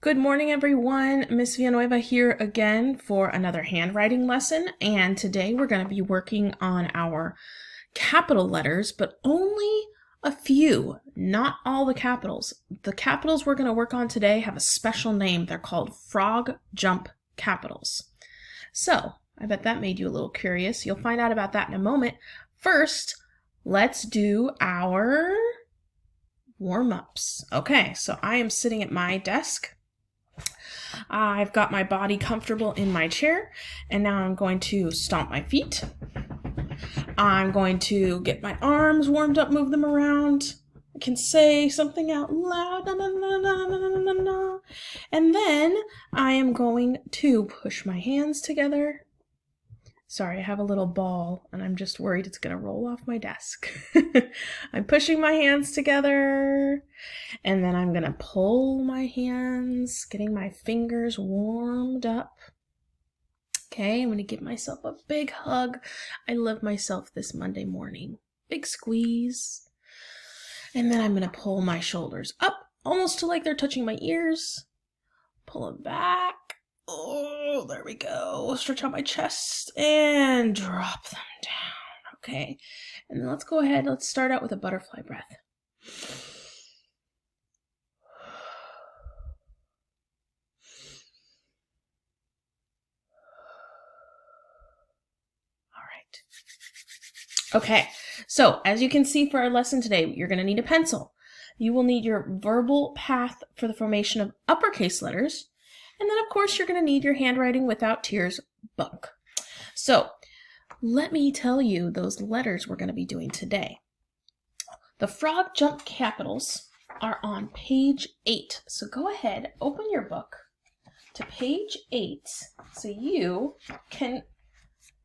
Good morning, everyone. Miss Villanueva here again for another handwriting lesson, and today we're going to be working on our capital letters, but only a few, not all the capitals. The capitals we're going to work on today have a special name. They're called frog jump capitals. So, I bet that made you a little curious. You'll find out about that in a moment. First, let's do our warm-ups. Okay, so I am sitting at my desk. I've got my body comfortable in my chair, and now I'm going to stomp my feet. I'm going to get my arms warmed up, move them around. I can say something out loud, na, na, na, na, na, na, na. And then I am going to push my hands together. Sorry, I have a little ball, and I'm just worried it's going to roll off my desk. I'm pushing my hands together, and then I'm going to pull my hands, getting my fingers warmed up. Okay, I'm going to give myself a big hug. I love myself this Monday morning. Big squeeze. And then I'm going to pull my shoulders up, almost to like they're touching my ears. Pull them back. Oh, there we go. Stretch out my chest and drop them down. Okay, and then let's go ahead. Let's start out with a butterfly breath. All right. Okay, so as you can see for our lesson today, you're going to need a pencil. You will need your verbal path for the formation of uppercase letters. And then, of course, you're going to need your Handwriting Without Tears book. So let me tell you those letters we're going to be doing today. The frog jump capitals are on page 8. So go ahead, open your book to page 8 so you can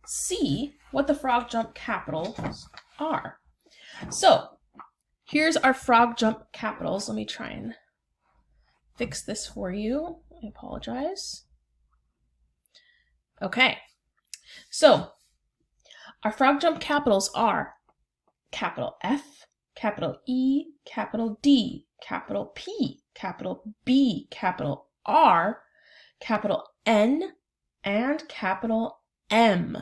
see what the frog jump capitals are. So here's our frog jump capitals. Let me try and fix this for you. I apologize. Okay, so our frog jump capitals are capital F, capital E, capital D, capital P, capital B, capital R, capital N, and capital M.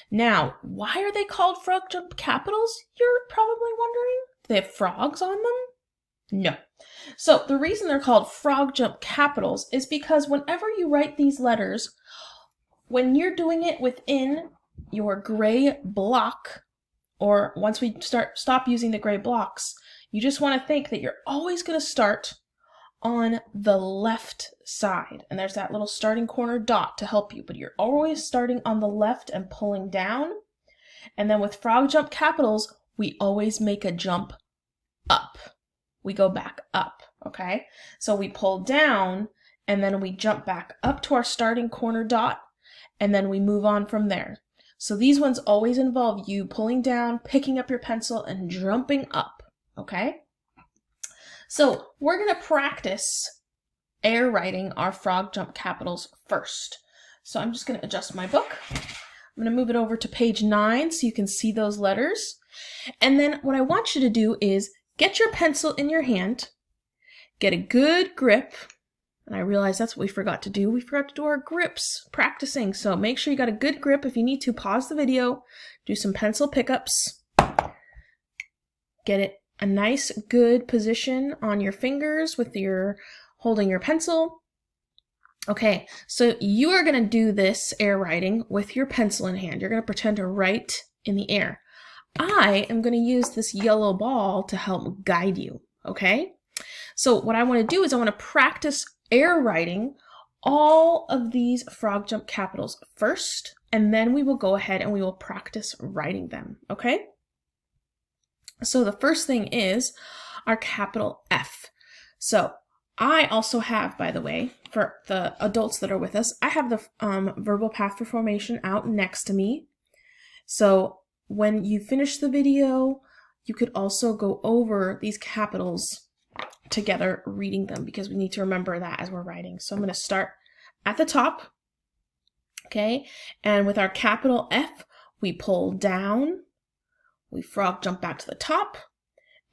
Now, why are they called frog jump capitals? You're probably wondering. Do they have frogs on them? No. So the reason they're called frog jump capitals is because whenever you write these letters, when you're doing it within your gray block, or once we stop using the gray blocks, you just want to think that you're always going to start on the left side. And there's that little starting corner dot to help you, but you're always starting on the left and pulling down. And then with frog jump capitals, we always make a jump up. We go back up, okay? So we pull down, and then we jump back up to our starting corner dot, and then we move on from there. So these ones always involve you pulling down, picking up your pencil, and jumping up, okay? So we're going to practice air writing our frog jump capitals first. So I'm just going to adjust my book. I'm going to move it over to page 9 so you can see those letters. And then what I want you to do is get your pencil in your hand, get a good grip, and I realize that's what we forgot to do. We forgot to do our grips practicing, so make sure you got a good grip. If you need to, pause the video, do some pencil pickups, get it a nice good position on your fingers with your holding your pencil. Okay, so you are going to do this air writing with your pencil in hand. You're going to pretend to write in the air. I am going to use this yellow ball to help guide you, okay? So what I want to do is I want to practice air writing all of these frog jump capitals first, and then we will go ahead and we will practice writing them, okay? So the first thing is our capital F. So I also have, by the way, for the adults that are with us, I have the verbal path for formation out next to me. So when you finish the video, you could also go over these capitals together, reading them, because we need to remember that as we're writing. So I'm going to start at the top, okay? And with our capital F, we pull down, we frog jump back to the top,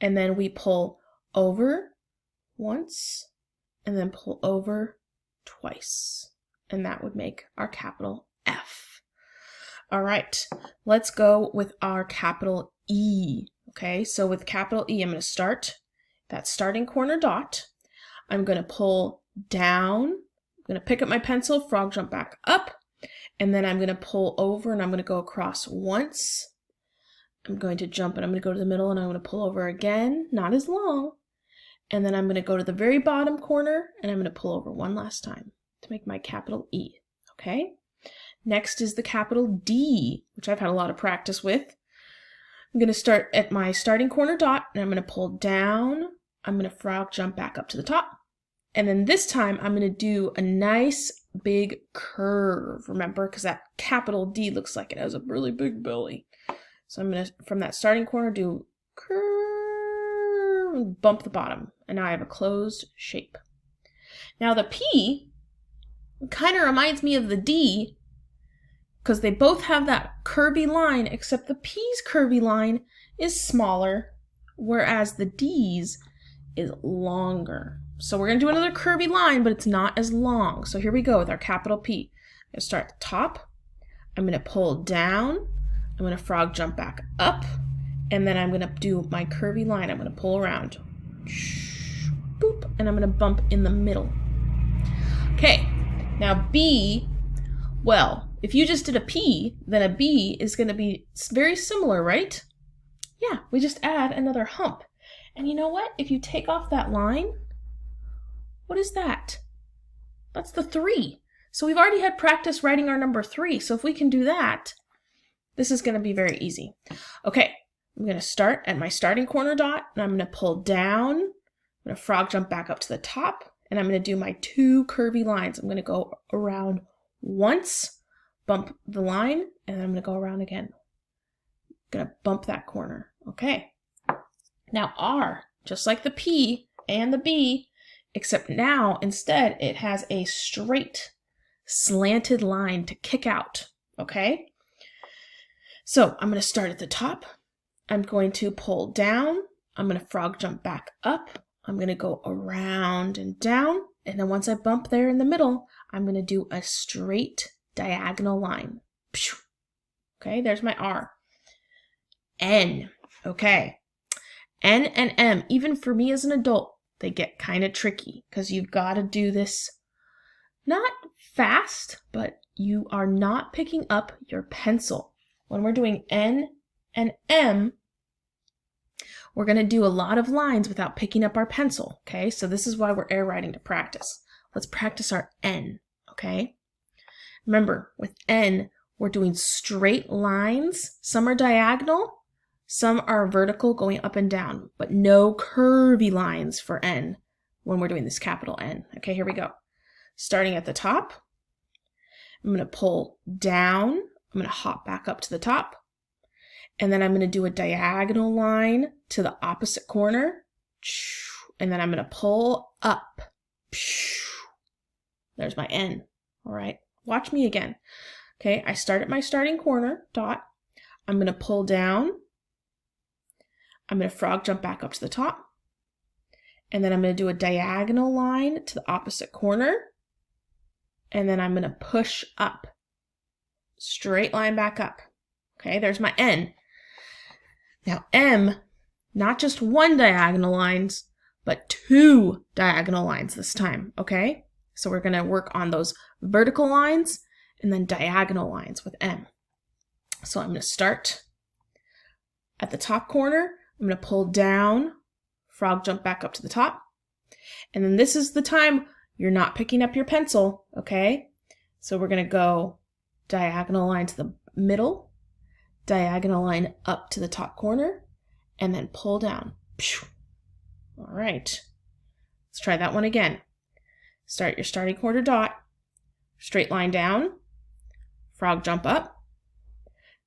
and then we pull over once and then pull over twice. And that would make our capital F. All right, let's go with our capital E. Okay, so with capital E, I'm going to start that starting corner dot. I'm going to pull down. I'm going to pick up my pencil, frog jump back up, and then I'm going to pull over and I'm going to go across once. I'm going to jump and I'm going to go to the middle and I'm going to pull over again, not as long. And then I'm going to go to the very bottom corner and I'm going to pull over one last time to make my capital E. Okay? Next is the capital D, which I've had a lot of practice with. I'm going to start at my starting corner dot and I'm going to pull down. I'm going to frog jump back up to the top. And then this time I'm going to do a nice big curve, remember, because that capital D looks like it has a really big belly. So I'm going to, from that starting corner, do curve and bump the bottom. And now I have a closed shape. Now the P kind of reminds me of the D because they both have that curvy line, except the P's curvy line is smaller, whereas the D's is longer. So we're going to do another curvy line, but it's not as long. So here we go with our capital P. I'm going to start at the top. I'm going to pull down. I'm going to frog jump back up. And then I'm going to do my curvy line. I'm going to pull around. Boop. And I'm going to bump in the middle. Okay. Now B, well, if you just did a P, then a B is going to be very similar, right? Yeah, we just add another hump. And you know what? If you take off that line, what is that? That's the 3. So we've already had practice writing our number 3. So if we can do that, this is going to be very easy. Okay, I'm going to start at my starting corner dot, and I'm going to pull down. I'm going to frog jump back up to the top, and I'm going to do my 2 curvy lines. I'm going to go around once, bump the line, and then I'm going to go around again. I'm going to bump that corner. Okay. Now R, just like the P and the B, except now instead it has a straight slanted line to kick out. Okay? So I'm going to start at the top. I'm going to pull down. I'm going to frog jump back up. I'm going to go around and down. And then once I bump there in the middle, I'm going to do a straight diagonal line. Okay, there's my R. N. Okay. N and M, even for me as an adult, they get kind of tricky because you've got to do this not fast, but you are not picking up your pencil. When we're doing N and M, we're going to do a lot of lines without picking up our pencil, okay? So this is why we're air writing to practice. Let's practice our N, okay? Remember, with N, we're doing straight lines. Some are diagonal. Some are vertical going up and down, but no curvy lines for N when we're doing this capital N. Okay, here we go. Starting at the top, I'm going to pull down. I'm going to hop back up to the top. And then I'm going to do a diagonal line to the opposite corner. And then I'm going to pull up. There's my N. All right, watch me again. Okay, I start at my starting corner, dot. I'm going to pull down. I'm going to frog jump back up to the top. And then I'm going to do a diagonal line to the opposite corner. And then I'm going to push up. Straight line back up. Okay, there's my N. Now M, not just one diagonal lines, but 2 diagonal lines this time. Okay, so we're going to work on those vertical lines and then diagonal lines with M. So I'm going to start at the top corner. I'm going to pull down, frog jump back up to the top. And then this is the time you're not picking up your pencil, okay? So we're going to go diagonal line to the middle, diagonal line up to the top corner, and then pull down. All right. Let's try that one again. Start your starting corner dot, straight line down, frog jump up,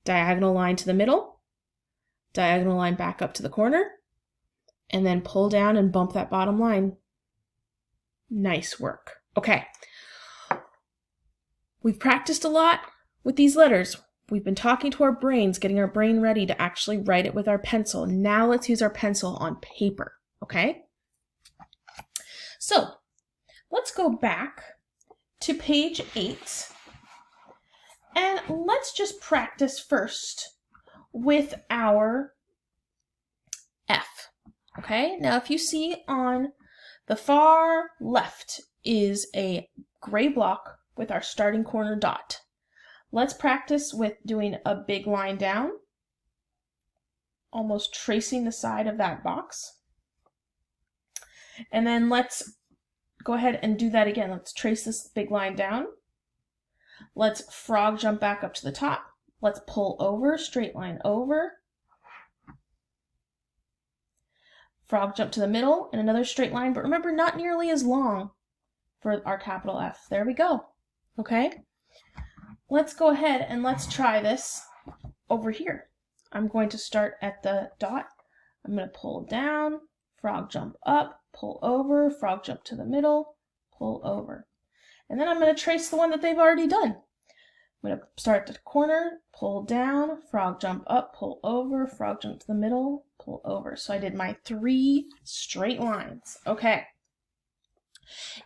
diagonal line to the middle, diagonal line back up to the corner, and then pull down and bump that bottom line. Nice work. Okay. We've practiced a lot with these letters. We've been talking to our brains, getting our brain ready to actually write it with our pencil. Now let's use our pencil on paper, okay? So let's go back to page 8 and let's just practice first with our F. Okay, now if you see on the far left is a gray block with our starting corner dot. Let's practice with doing a big line down, almost tracing the side of that box. And then let's go ahead and do that again. Let's trace this big line down. Let's frog jump back up to the top. Let's pull over, straight line over. Frog jump to the middle and another straight line, but remember, not nearly as long for our capital F. There we go. Okay? Let's go ahead and let's try this over here. I'm going to start at the dot. I'm going to pull down, frog jump up, pull over, frog jump to the middle, pull over. And then I'm going to trace the one that they've already done. I'm going to start at the corner, pull down, frog jump up, pull over, frog jump to the middle, pull over. So I did my 3 straight lines. Okay.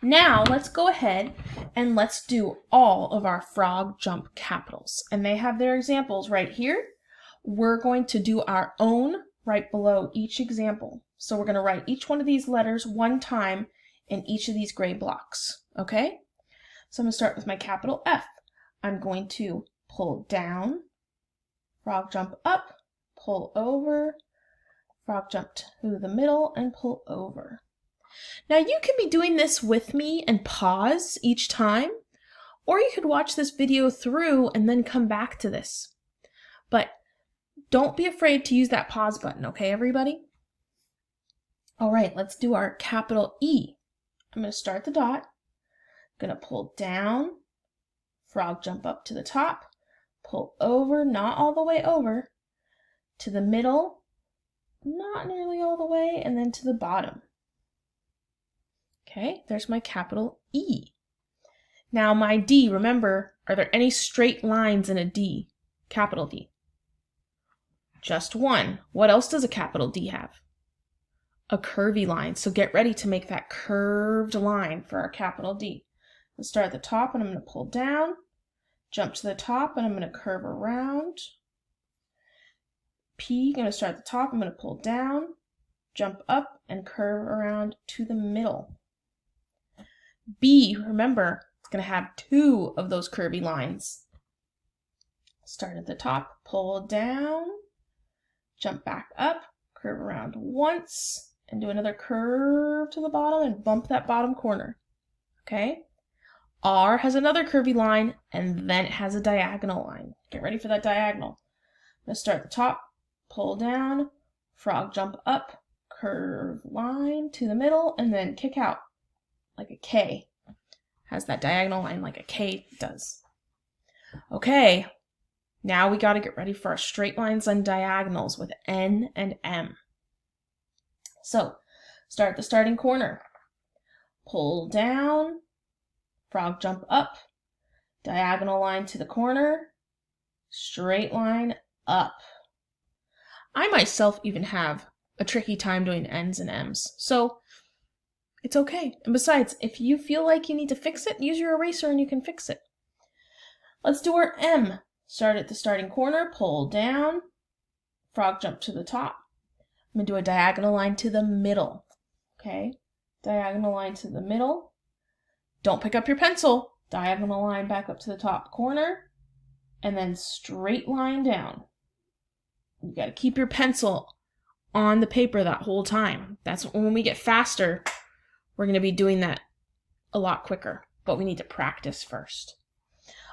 Now let's go ahead and let's do all of our frog jump capitals. And they have their examples right here. We're going to do our own right below each example. So we're going to write each one of these letters one time in each of these gray blocks. Okay? So I'm going to start with my capital F. I'm going to pull down, frog jump up, pull over, frog jump to the middle, and pull over. Now you can be doing this with me and pause each time, or you could watch this video through and then come back to this. But don't be afraid to use that pause button, okay, everybody? All right, let's do our capital E. I'm going to start the dot, I'm going to pull down, frog jump up to the top, pull over, not all the way over, to the middle, not nearly all the way, and then to the bottom. Okay, there's my capital E. Now my D, remember, are there any straight lines in a D? Capital D. Just one. What else does a capital D have? A curvy line. So get ready to make that curved line for our capital D. Let's start at the top and I'm going to pull down, jump to the top and I'm going to curve around. P, going to start at the top, I'm going to pull down, jump up and curve around to the middle. B, remember, it's going to have 2 of those curvy lines. Start at the top, pull down, jump back up, curve around once, and do another curve to the bottom and bump that bottom corner. Okay? R has another curvy line, and then it has a diagonal line. Get ready for that diagonal. I'm going to start at the top, pull down, frog jump up, curve line to the middle, and then kick out like a K. Has that diagonal line like a K does. Okay, now we got to get ready for our straight lines and diagonals with N and M. So, start at the starting corner. Pull down, frog jump up, diagonal line to the corner, straight line up. I myself even have a tricky time doing N's and M's, so it's okay. And besides, if you feel like you need to fix it, use your eraser and you can fix it. Let's do our M. Start at the starting corner, pull down, frog jump to the top. I'm going to do a diagonal line to the middle. Okay, diagonal line to the middle. Don't pick up your pencil. Diagonal line back up to the top corner, and then straight line down. You got to keep your pencil on the paper that whole time. That's when we get faster, we're going to be doing that a lot quicker, but we need to practice first.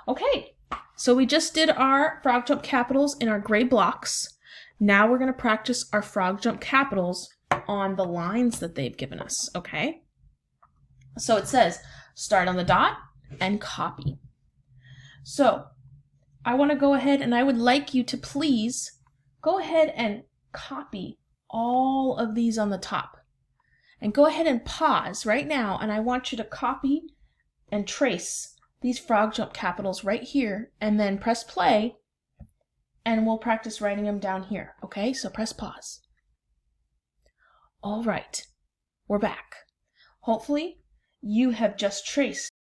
Okay, so we just did our frog jump capitals in our gray blocks. Now we're going to practice our frog jump capitals on the lines that they've given us, okay? So it says, start on the dot and copy. So I want to go ahead and I would like you to please go ahead and copy all of these on the top. And go ahead and pause right now, and I want you to copy and trace these frog jump capitals right here, and then press play, and we'll practice writing them down here, okay? So press pause. All right, we're back. Hopefully you have just traced